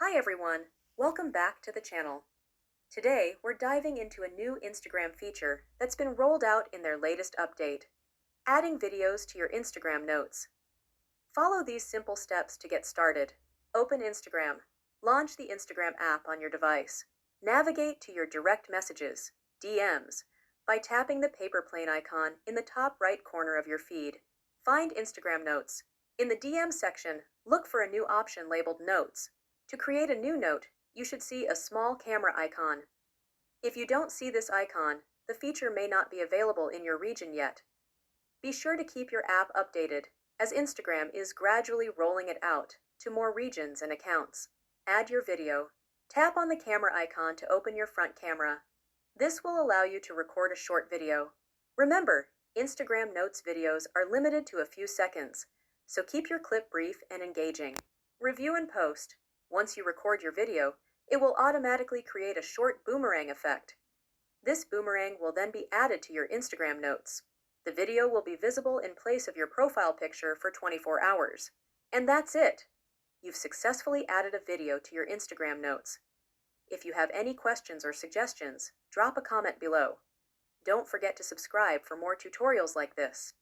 Hi everyone, welcome back to the channel. Today, we're diving into a new Instagram feature that's been rolled out in their latest update, adding videos to your Instagram notes. Follow these simple steps to get started. Open Instagram. Launch the Instagram app on your device. Navigate to your direct messages, DMs, by tapping the paper plane icon in the top right corner of your feed. Find Instagram Notes. In the DM section, look for a new option labeled Notes. To create a new note, you should see a small camera icon. If you don't see this icon, the feature may not be available in your region yet. Be sure to keep your app updated, as Instagram is gradually rolling it out to more regions and accounts. Add your video. Tap on the camera icon to open your front camera. This will allow you to record a short video. Remember, Instagram Notes videos are limited to a few seconds, so keep your clip brief and engaging. Review and post. Once you record your video, it will automatically create a short boomerang effect. This boomerang will then be added to your Instagram Notes. The video will be visible in place of your profile picture for 24 hours. And that's it! You've successfully added a video to your Instagram Notes. If you have any questions or suggestions, drop a comment below. Don't forget to subscribe for more tutorials like this.